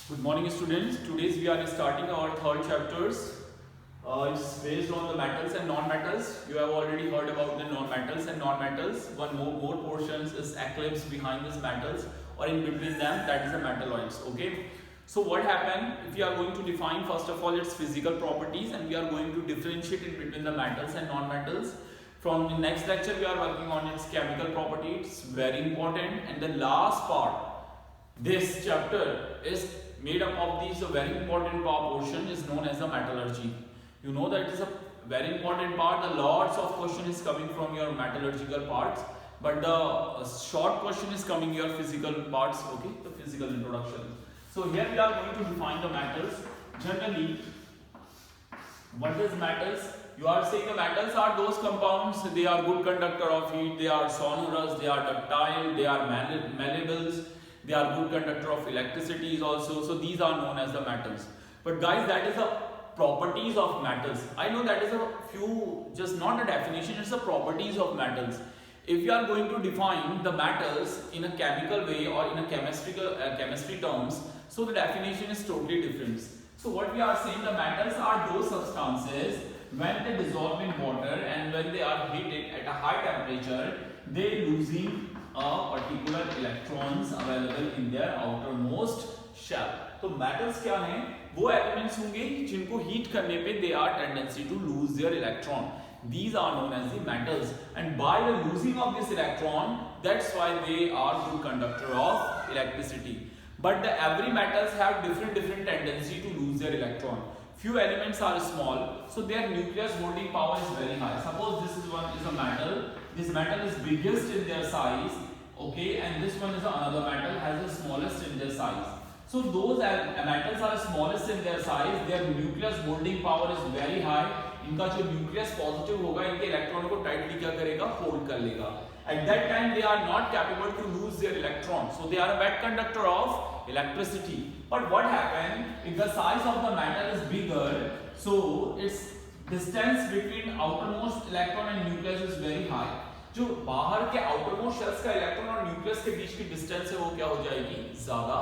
Good morning students. Today we are starting our third chapters. It's based on the metals and non-metals. You have already heard about the non-metals and non-metals. One more portions is eclipse behind these metals or in between them, that is the metalloids. Okay. So what happened if we are going to define first of all its physical properties, and we are going to differentiate in between the metals and non-metals. From the next lecture we are working on its chemical properties. It's very important, and the last part this chapter is made up of these very important portion is known as the metallurgy. You know that is a very important part. The lots of question is coming from your metallurgical parts, but the short question is coming your physical parts. Okay, the physical introduction. So here we are going to define the metals. Generally, what is metals? You are saying the metals are those compounds. They are good conductor of heat. They are sonorous. They are ductile. They are malleable. They are good conductor of electricity also. So these are known as the metals. But guys, that is the properties of metals. I know that is a few, just not a definition, it's the properties of metals. If you are going to define the metals in a chemical way or in a chemistry terms, so the definition is totally different. So what we are saying, the metals are those substances when they dissolve in water and when they are heated at a high temperature, they losing particular electrons available in their outermost shell. तो metals क्या हैं? वो elements होंगे जिनको heat करने पे they are tendency to lose their electron. These are known as the metals, and by the losing of this electron, that's why they are good conductor of electricity. But the every metals have different tendency to lose their electron. Few elements are small, so their nucleus holding power is very high. Suppose this is a metal. This metal is biggest in their size, okay, and this one is another metal has the smallest in their size. So those metals are smallest in their size. Their nucleus holding power is very high. इनका जो nucleus positive होगा इनके इलेक्ट्रॉनों को tightly क्या करेगा, hold कर लेगा. At that time they are not capable to lose their electrons, so they are a bad conductor of electricity. But what happens if the size of the metal is bigger, so its distance between outermost electron and nucleus is very high. जो बाहर के outermost shells का electron और nucleus के बीच की distance है वो क्या हो जाएगी, ज्यादा.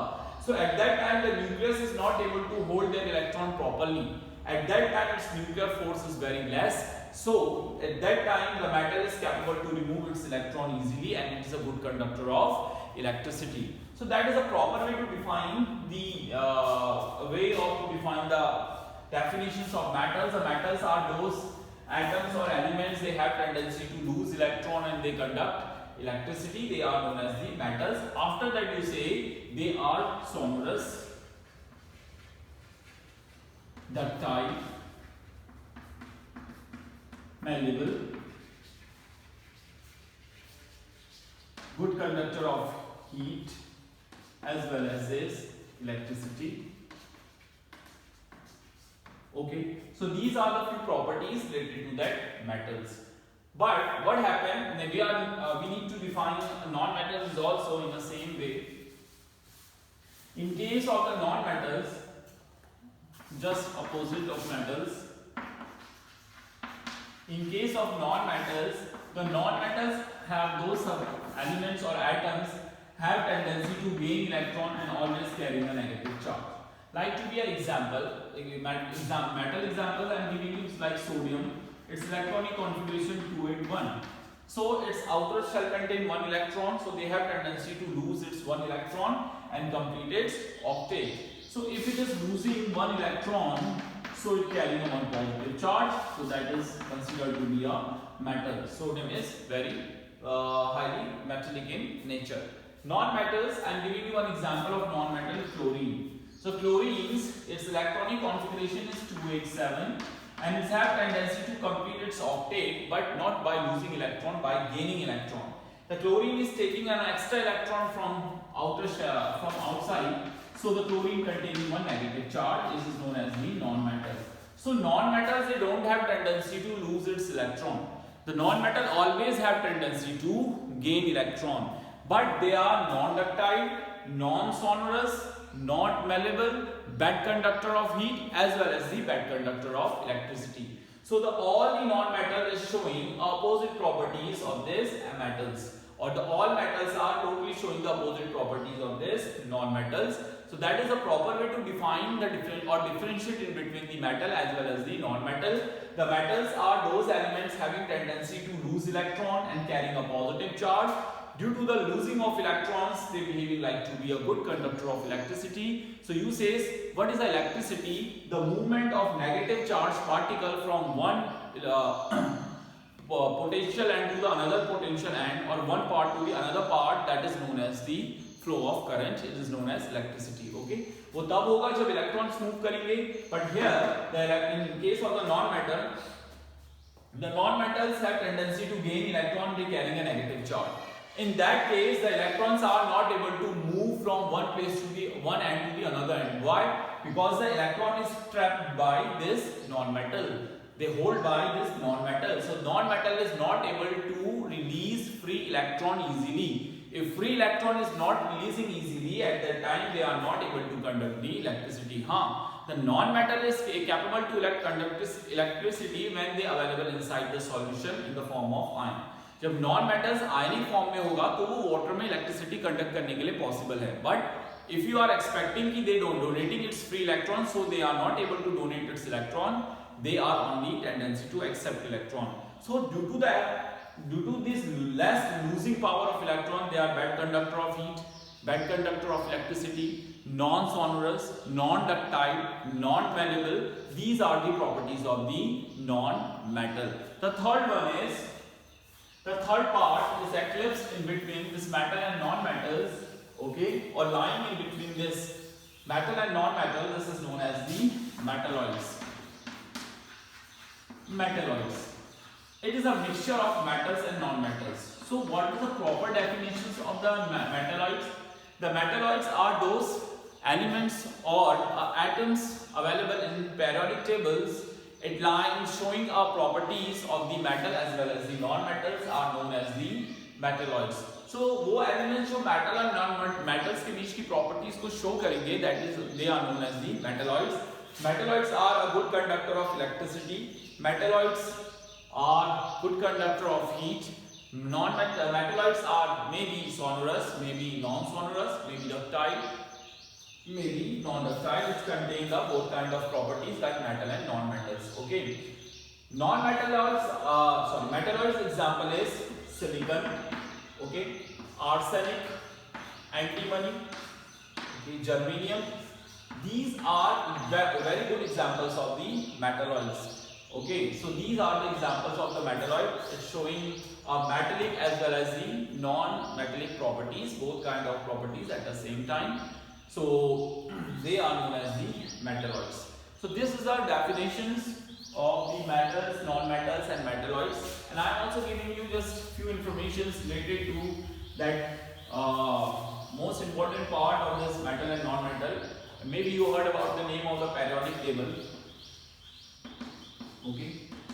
So at that time the nucleus is not able to hold their electron properly. At that time its nuclear force is very less. So at that time the metal is capable to remove its electron easily, and it is a good conductor of electricity. So that is a proper way to define the way of to define the definitions of metals. The metals are those atoms or elements, they have tendency to lose electron and they conduct electricity. They are known as the metals. After that you say they are sonorous, ductile, malleable, good conductor of heat as well as this electricity. Okay, so these are the few properties related to that metals. But what happened, we need to define non-metals also in the same way. In case of the non-metals, just opposite of metals. In case of non-metals, the non-metals have those elements or atoms have tendency to gain electron and always carrying a negative charge. Like to be an example, metal example I am giving you is like sodium. Its electronic configuration 281. So its outer shell contain one electron, so they have tendency to lose its one electron and complete its octet. So if it is losing one electron, so it carrying a one positive charge, so that is considered to be a metal. Sodium is very highly metallic in nature. Non-metals, I am giving you one example of non-metal, chlorine. So chlorine's its electronic configuration is 287, and it have tendency to complete its octet, but not by losing electron, by gaining electron. The chlorine is taking an extra electron from outside. So the chlorine containing one negative charge, this is known as the non-metal. So non-metals, they don't have tendency to lose its electron. The non-metal always have tendency to gain electron, but they are non-ductile, non-sonorous, not malleable, bad conductor of heat as well as the bad conductor of electricity. So all the non-metal is showing opposite properties of these metals. or the all metals are totally showing the opposite properties of this non-metals. So that is a proper way to define the differentiate in between the metal as well as the non-metal. The metals are those elements having tendency to lose electron and carrying a positive charge. Due to the losing of electrons, they behaving like to be a good conductor of electricity. So you says, what is the electricity? The movement of negative charge particle from one potential end to the another potential end, or one part to the another part, that is known as the flow of current. It is known as electricity. Okay, वो तब होगा जब electrons move करेंगे. But here, in case of the non-metal, the non-metals have tendency to gain electron by carrying a negative charge. In that case, the electrons are not able to move from one place to the one end to the another end. Why? Because the electron is trapped by this non-metal. They hold by this non-metal. So non-metal is not able to release free electron easily. If free electron is not releasing easily, at that time they are not able to conduct the electricity. The non-metal is capable to conduct electricity when they are available inside the solution in the form of ion. जब non metals ionic form में होगा तो वो water में electricity conduct करने के लिए possible है. But if you are expecting कि they don't donating its free electron, so they are not able to donate its electron, they are only tendency to accept electron. So due to this less losing power of electron, they are bad conductor of heat, bad conductor of electricity, non-sonorous, non-ductile, non-malleable. These are the properties of the non-metal. The third part is eclipsed in between this metal and non-metals, okay, or lying in between this metal and non-metal. This is known as the metalloids. Metalloids. It is a mixture of metals and non-metals. So what are the proper definitions of the metalloids? The metalloids are those elements or atoms available in periodic tables. It lines showing properties of the metal as well as the non-metals are known as the metalloids. So वो elements जो metal और non-metals के बीच की properties को show करेंगे, that is they are known as the metalloids. Metalloids are a good conductor of electricity. Metalloids are good conductor of heat. Metalloids are maybe sonorous, maybe non-sonorous, maybe ductile, maybe non-ductile. It contains both kind of properties like metal and non-metals. Okay. Metalloids example is silicon, okay, arsenic, antimony, okay, germanium. These are very good examples of the metalloids. Okay, so these are the examples of the metalloid. It's showing metallic as well as the non-metallic properties, both kind of properties at the same time. So they are known as the metalloids. So this is our definitions of the metals, non-metals and metalloids, and I am also giving you just few informations related to that most important part of this metal and non-metal. Maybe you heard about the name of the periodic table. Okay,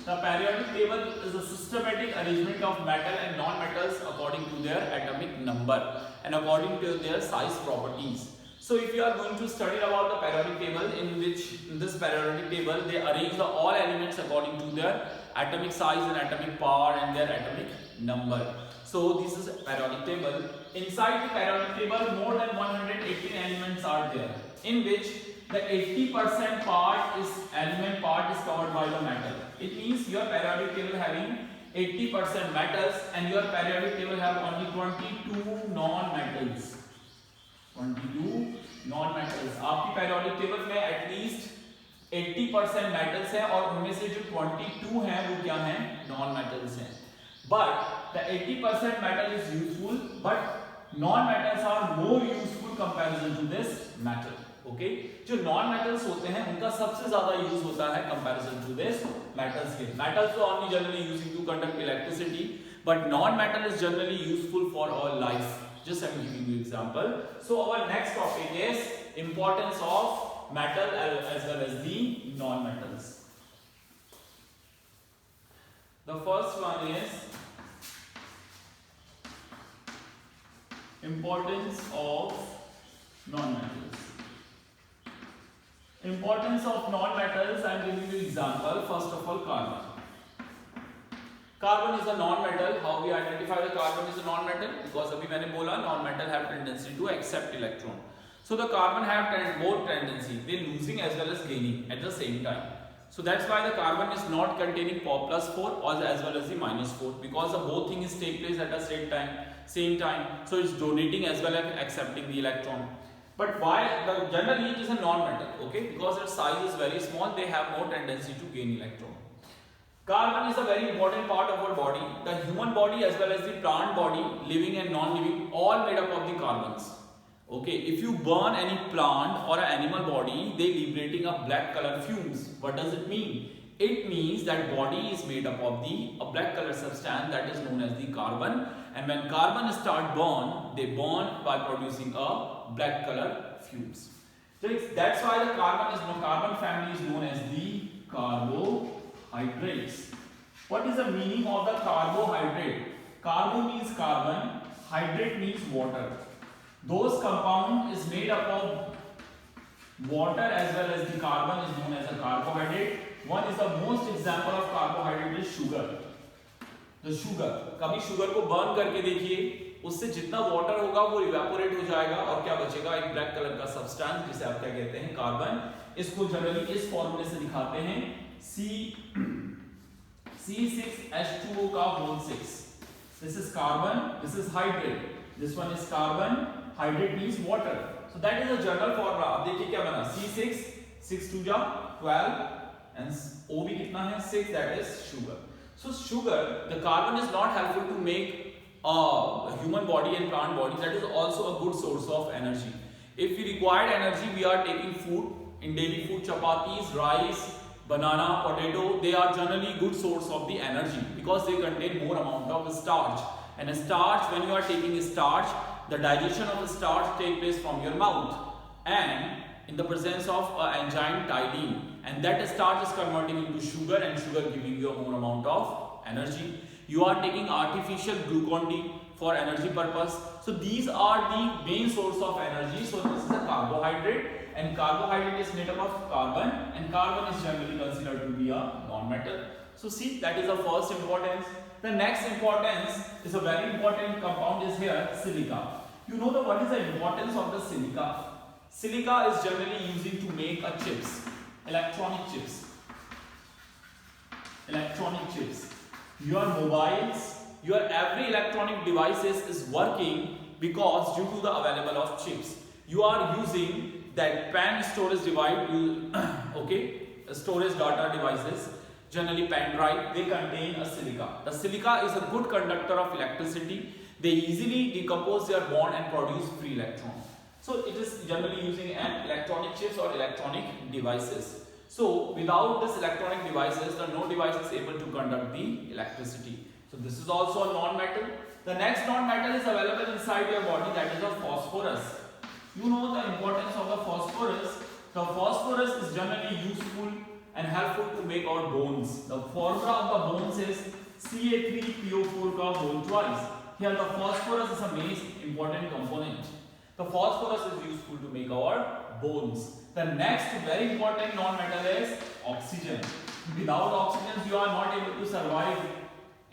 the periodic table is a systematic arrangement of metal and non-metals according to their atomic number and according to their size properties. So if you are going to study about the periodic table, in this periodic table they arrange all elements according to their atomic size and atomic power and their atomic number. So this is a periodic table. Inside the periodic table more than 118 elements are there, in which the 80% element part is covered by the metal. It means your periodic table having 80% metals and your periodic table have only 22 non-metals. 22 non-metals. आपकी periodic table में at least 80% metals हैं और उनमें से जो 22 हैं वो क्या हैं? Non-metals हैं. But the 80% metal is useful, but non-metals are more useful comparison to this metal. Okay, जो non-metals होते हैं उनका सबसे ज़्यादा use होता है comparison to this metals के. Metals are only generally using to conduct electricity, but non-metal is generally useful for our life. Just I'm giving you example. So our next topic is importance of metal as well as the non-metals. The first one is importance of non-metals. Importance of non-metals, I am giving you example. First of all, carbon. Carbon is a non-metal. How we identify the carbon is a non-metal? Because अभी मैंने बोला non-metal have tendency to accept electron. So the carbon have both tendency, they losing as well as gaining at the same time. So that's why the carbon is not containing +4 or as well as the -4, because the both things take place at the same time. So it's donating as well as accepting the electron. But why generally it is a non-metal, okay? Because its size is very small, they have more tendency to gain electron. Carbon is a very important part of our body. The human body as well as the plant body, living and non-living, all made up of the carbons. Okay, if you burn any plant or an animal body, they liberating a black color fumes. What does it mean? It means that body is made up of a black color substance that is known as the carbon. And when carbon start burn, they burn by producing a black color fumes. So that's why the carbon family is known as the carbohydrates. What is the meaning of the carbohydrate? Carbo means carbon, hydrate means water. Those compound is made up of water as well as the carbon is known as a carbohydrate. One is the most example of carbohydrate is sugar. The sugar, कभी sugar को burn करके देखिए, उससे जितना water होगा वो evaporate हो जाएगा और क्या बचेगा? एक black color का substance जिसे आप क्या कहते हैं? कार्बन. इसको generally इस formula से दिखाते हैं C6H2O का whole 6. This is carbon, this is hydrate. This one is carbon. Hydrate means water. So that is a general formula. अब देखिए क्या बना? C6, 6 2 जा 12 and O भी कितना है? 6, that is sugar. So sugar, the carbon is not helpful to make a human body and plant body. That is also a good source of energy. If we require energy, we are taking food in daily food, chapatis, rice, banana, potato. They are generally good source of the energy because they contain more amount of starch. And a starch, when you are taking a starch, the digestion of the starch takes place from your mouth and in the presence of enzyme ptyalin, and that starch is converting into sugar and sugar giving you a more amount of energy. You are taking artificial Glucon-D for energy purpose. So these are the main source of energy. So this is a carbohydrate, and carbohydrate is made up of carbon, and carbon is generally considered to be a non-metal. So see, that is the first importance. The next importance is a very important compound is here, silica. You know what is the importance of the silica? Silica is generally used to make a chips, electronic chips. Electronic chips. Your mobiles, your every electronic devices is working because due to the available of chips. You are using that pen storage device, okay, storage data devices. Generally pen drive, they contain a silica. The silica is a good conductor of electricity. They easily decompose their bond and produce free electron. So it is generally using an electronic chips or electronic devices. So without this electronic devices, the no device is able to conduct the electricity. So this is also a non-metal. The next non-metal is available inside your body, that is a phosphorus. You know the importance of the phosphorus. The phosphorus is generally useful and helpful to make our bones. The formula of the bones is Ca3PO4 का whole twice. Here the phosphorus is a main important component. The phosphorus is useful to make our bones. The next very important non-metal is oxygen. Without oxygen you are not able to survive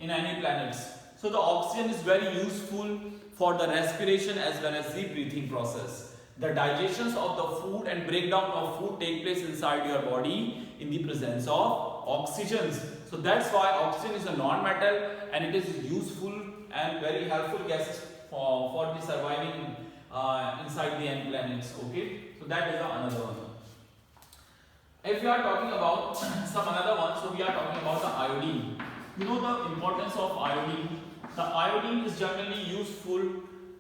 in any planets. So the oxygen is very useful for the respiration as well as the breathing process. The digestions of the food and breakdown of food take place inside your body in the presence of oxygens. So that's why oxygen is a non-metal and it is useful and very helpful gas for the surviving inside the end planets. Okay, so that is another one. If we are talking about some another one, so we are talking about the iodine. You know the importance of iodine. The iodine is generally useful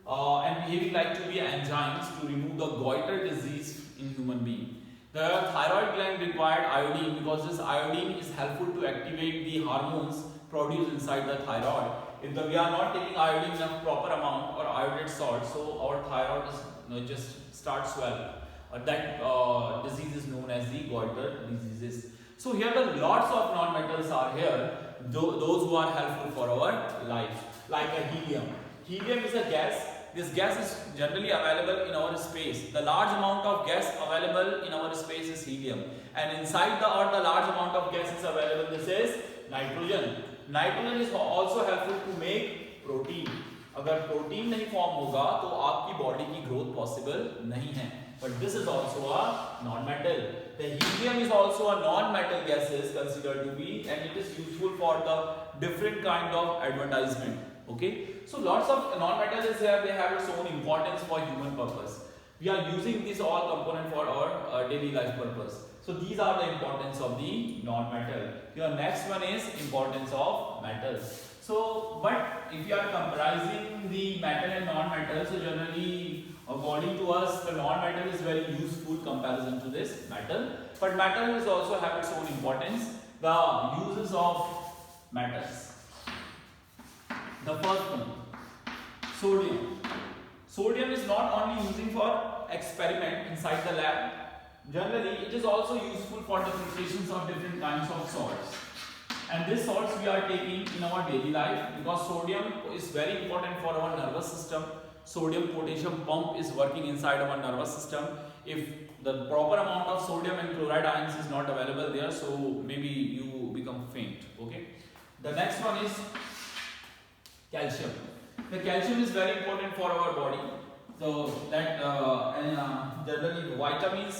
and behaving like to be enzymes to remove the goiter disease in human being. The thyroid gland required iodine because this iodine is helpful to activate the hormones produced inside the thyroid. If we are not taking iodine in a proper amount or iodate salt, so our thyroid is just starts swelling. That disease is known as the goiter diseases. So here the lots of non-metals are here, those who are helpful for our life, like a helium. Helium is a gas. This gas is generally available in our space. The large amount of gas available in our space is helium, and inside the earth the large amount of gas is available. This is nitrogen. Nitrogen is also helpful to make protein. अगर protein नहीं form होगा तो आपकी body की growth possible नहीं है। But this is also a non metal. The helium is also a non-metal gas is considered to be, and it is useful for the different kind of advertisement. Okay, so lots of non-metal is here. They have its own importance for human purpose. We are using these all component for our daily life purpose. So these are the importance of the non-metal. Your next one is importance of metals. So, but if you are comprising the metal and non-metal, so generally, according to us, the non-metal is very useful comparison to this metal. But metal is also have its own importance. The uses of metals. The first one, sodium. Sodium is not only using for experiment inside the lab. Generally, it is also useful for the preparations of different kinds of salts. And these salts we are taking in our daily life because sodium is very important for our nervous system. Sodium potassium pump is working inside our nervous system. If the proper amount of sodium and chloride ions is not available there, so maybe you become faint. Okay. The next one is calcium. The calcium is very important for our body. So that generally vitamins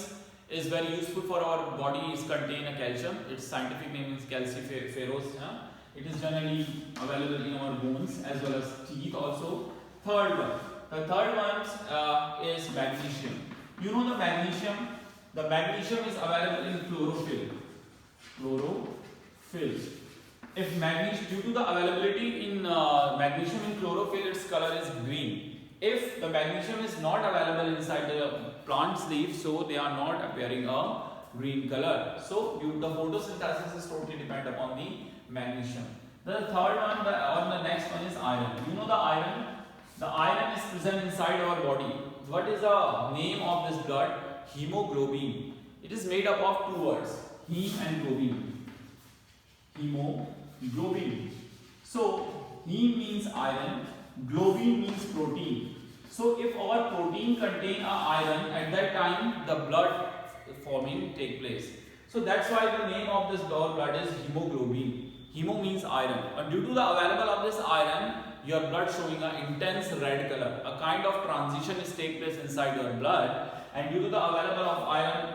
is very useful for our body. Is contain a calcium. Its scientific name is calciferous. It is generally available in our bones as well as teeth also. Third one. The third one is magnesium. You know the magnesium. The magnesium is available in chlorophyll. Chlorophyll. If magnesium, due to the availability in magnesium in chlorophyll, its color is green. If the magnesium is not available inside the plant's leaf, so they are not appearing a green color. So the photosynthesis is totally depend upon the magnesium. The third one or the next one is iron. You know the iron. The iron is present inside our body. What is the name of this blood? Hemoglobin. It is made up of two words, heme and globin. Hemoglobin. So heme means iron. Globin means protein. So if our protein contain a iron, at that time the blood forming take place. So that's why the name of this blood is hemoglobin. Hemo means iron. And due to the available of this iron, your blood showing an intense red color. A kind of transition is take place inside your blood, and due to the available of iron,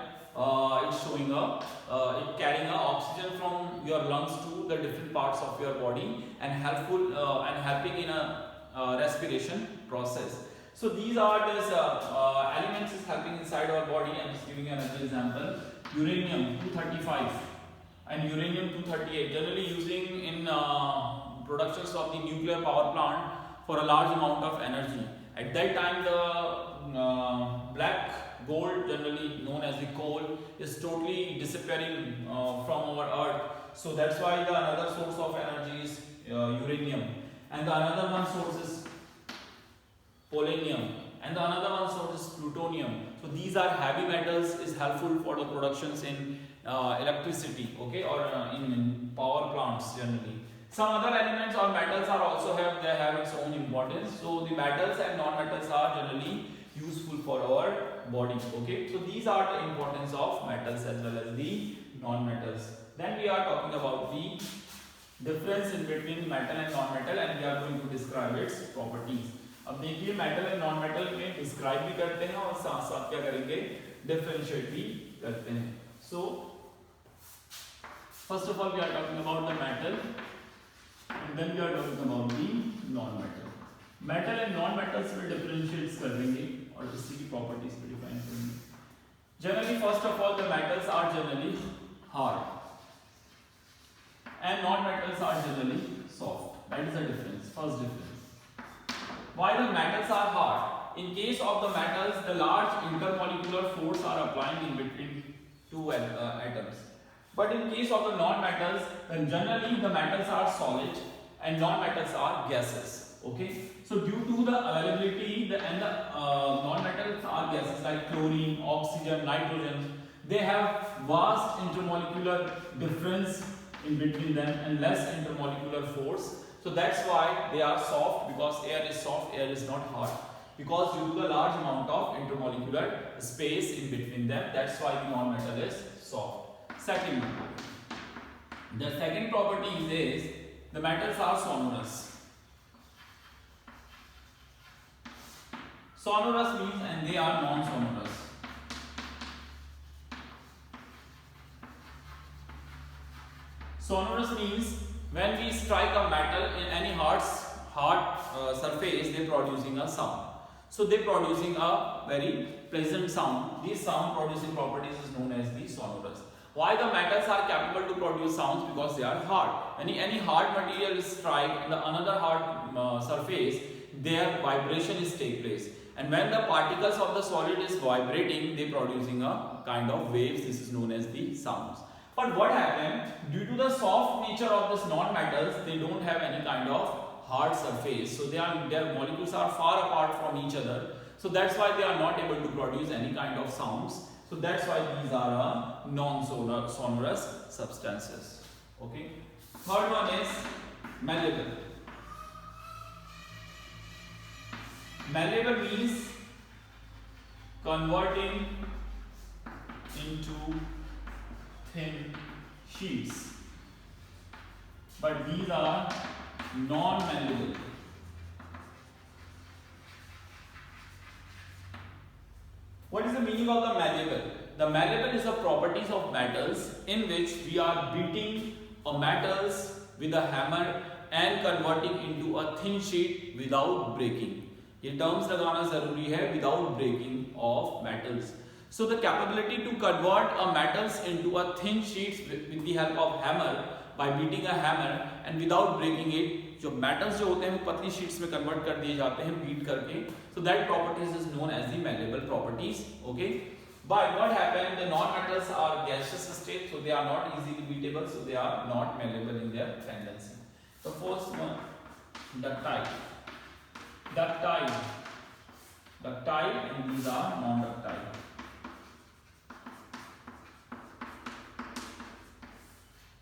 it's showing it carrying oxygen from your lungs to the different parts of your body and helping in a respiration process. So these are these elements is helping inside our body. I am just giving another example. Uranium 235 and uranium 238 generally using in productions of the nuclear power plant for a large amount of energy. At that time the black gold, generally known as the coal, is totally disappearing from our earth. So that's why the another source of energy is uranium. And the another one source is polonium, and the another one source is plutonium. So these are heavy metals, is helpful for the productions in electricity, okay, or in power plants generally. Some other elements or metals are also have its own importance. So the metals and non-metals are generally useful for our body. Okay, so these are the importance of metals as well as the non-metals. Then we are talking about the difference in between metal and non-metal, and we are going to describe its properties. अब देखिए metal and non metal में describe भी करते हैं और साथ साथ क्या करेंगे, डिफरेंशिएट भी करते हैं. So first of all we are talking about the metal and then we are talking about the non metal. Metal and non metals में डिफरेंशिएट्स कर देंगे और इसकी की प्रॉपर्टीज भी डिफाइन करेंगे. Generally first of all the metals are generally hard and non-metals are generally soft. That is the difference, first difference. Why the metals are hard? In case of the metals, the large intermolecular force are applying in between two atoms. But in case of the non-metals, then generally the metals are solid and non-metals are gases. Okay. So due to the availability, the non-metals are gases like chlorine, oxygen, nitrogen. They have vast intermolecular difference in between them and less intermolecular force. So that's why they are soft, because air is soft, air is not hard. Because due to the large amount of intermolecular space in between them, that's why the non-metal is soft. Second, the second property is The metals are sonorous. Sonorous means, and they are non-sonorous. Sonorous means when we strike a metal in any hard surface, they producing a sound. So they producing a very pleasant sound. This sound producing properties is known as the sonorous. Why the metals are capable to produce sounds? Because they are hard. Any hard material is strike in the another hard surface, their vibration is take place. And when the particles of the solid is vibrating, they producing a kind of waves. This is known as the sounds. But what happened? Due to the soft nature of this non-metals, they don't have any kind of hard surface. So their molecules are far apart from each other. So that's why they are not able to produce any kind of sounds. So that's why these are non-sonorous substances. Okay. Third one is malleable. Malleable means converting into thin sheets, but these are non-malleable. What is the meaning of the malleable? The malleable is the properties of metals in which we are beating a metals with a hammer and converting into a thin sheet without breaking. ये terms लगाना जरूरी है, without breaking of metals. So the capability to convert a metals into a thin sheets with the help of hammer by beating a hammer and without breaking it, जो metals जो होते हैं वो पतली sheets में convert कर दिए जाते हैं beat करके. So that properties is known as the malleable properties. Okay. But what happened? The non-metals are gaseous state, so they are not easily beatable, so they are not malleable in their tendency. The first one, ductile. Ductile, and these are non-ductile.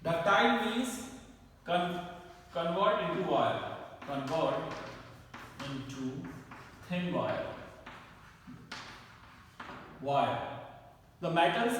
Ductile means convert into wire, convert into thin wire. The metals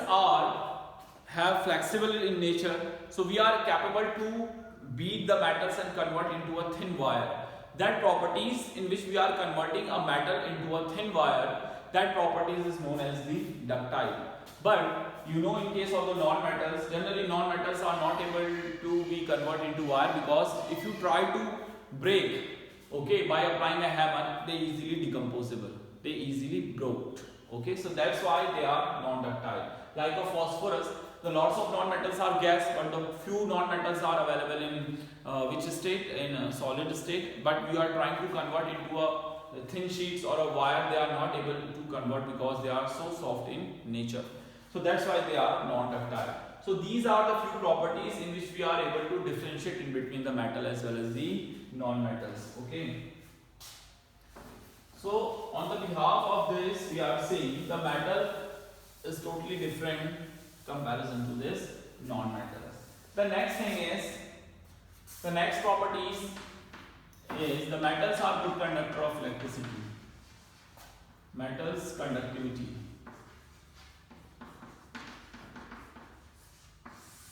have flexible in nature, so we are capable to beat the metals and convert into a thin wire. That properties in which we are converting a metal into a thin wire, that properties is known as the ductile. But you know, in case of the non-metals, generally non-metals are not able to be converted into wire, because if you try to break, okay, by applying a hammer, they easily decomposable, they easily broke. Okay, so that's why they are non-ductile. Like a phosphorus, the lots of non-metals are gas, but the few non-metals are available in which state? In a solid state. But we are trying to convert into a thin sheets or a wire. They are not able to convert because they are so soft in nature. So that's why they are non-ductile. So these are the few properties in which we are able to differentiate in between the metal as well as the non-metals. Okay. So on the behalf of this, we are saying the metal is totally different comparison to this non-metals. The next thing is, the next properties is the metals are good conductor of electricity. Metals conductivity.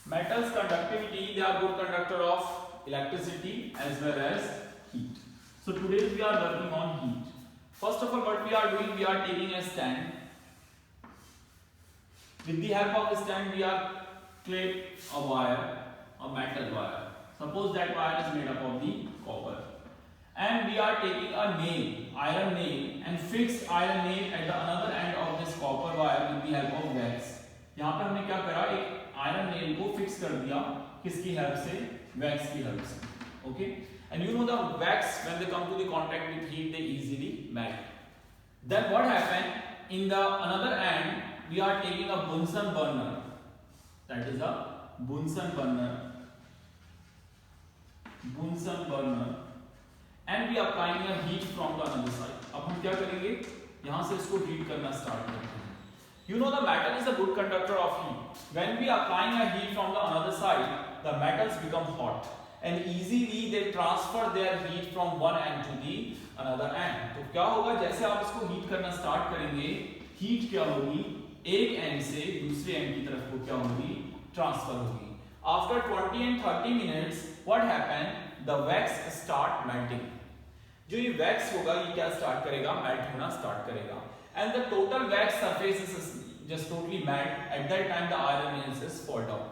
Metals conductivity, they are good conductor of electricity as well as heat. So today we are working on heat. First of all, what we are doing, we are taking a stand. With the help of the stand, we are clip a wire, a metal wire. Suppose that wire is made up of the copper. And we are taking a nail, iron nail, and fix iron nail at the another end of this copper wire with the help of wax. यहाँ पे हमने क्या करा, एक iron nail को fix कर दिया, किसकी help से? Wax की help से. Okay? And you know the wax, when they come to the contact with heat, they easily melt. Then what happened? In the another end, we are taking a Bunsen burner. That is a Bunsen burner. Bunsen burner. And we are applying a heat from the another side. अब हम क्या करेंगे? यहाँ से इसको heat करना start करते हैं. You know the metal is a good conductor of heat. When we are applying a heat from the another side, the metals become hot. And easily they transfer their heat from one end to the another end. तो क्या होगा, जैसे आप इसको heat करना start करेंगे, heat क्या होगी, एक एंड से दूसरे एंड की तरफ को क्या होगी, ट्रांसफर होगी. After 20 and 30 minutes, what happened? the wax start melting. जो ये wax होगा ये क्या start करेगा, melt होना start करेगा, and the total wax surface is just totally melt. At that time the iron nails fall down.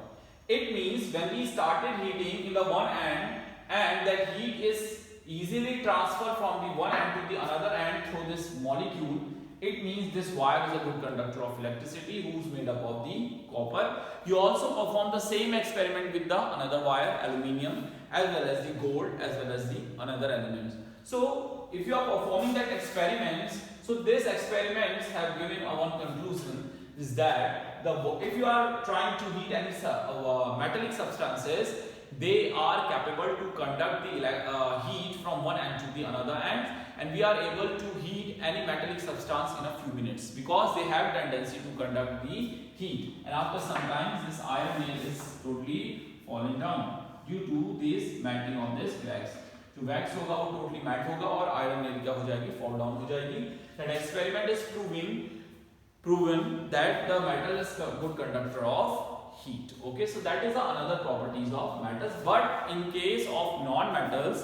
It means when we started heating in the one end, and that heat is easily transferred from the one end to the another end through this molecule, it means this wire is a good conductor of electricity who's made up of the copper. You also perform the same experiment with the another wire, aluminium, as well as the gold, as well as the another elements. So if you are performing that experiments, so these experiments have given one conclusion, is that if you are trying to heat any metallic substances, they are capable to conduct the heat from one end to the another end, and we are able to heat any metallic substance in a few minutes because they have tendency to conduct the heat. And after some time this iron nail is totally falling down due to this melting of this wax. जो wax होगा वो totally melt होगा और iron nail क्या हो जाएगी, fall down हो जाएगी. That experiment is proven that the metal is a good conductor of heat. Okay, so that is another properties of metals. But in case of non-metals,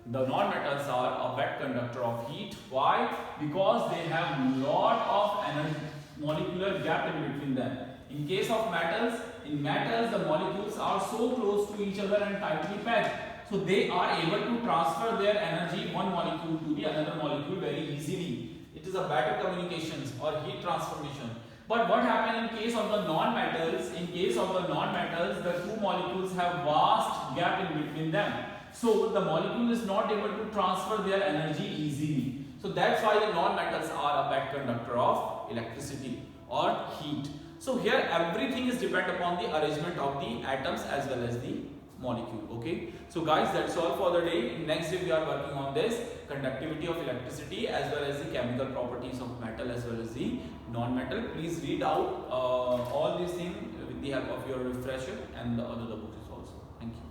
the non-metals are a bad conductor of heat. Why? Because they have lot of energy, molecular gap in between them. In case of metals, in metals the molecules are so close to each other and tightly packed, so they are able to transfer their energy one molecule to the another molecule very easily. It is a better communications or heat transformation. But what happens in case of the non-metals? In case of the non-metals, the two molecules have vast gap in between them. So the molecule is not able to transfer their energy easily. So that's why the non-metals are a bad conductor of electricity or heat. So here everything is depend upon the arrangement of the atoms as well as the molecule. Okay, so guys, that's all for the day. In next day we are working on this conductivity of electricity as well as the chemical properties of metal as well as the non-metal. Please read out all these things with the help of your refresher and the other books also. Thank you.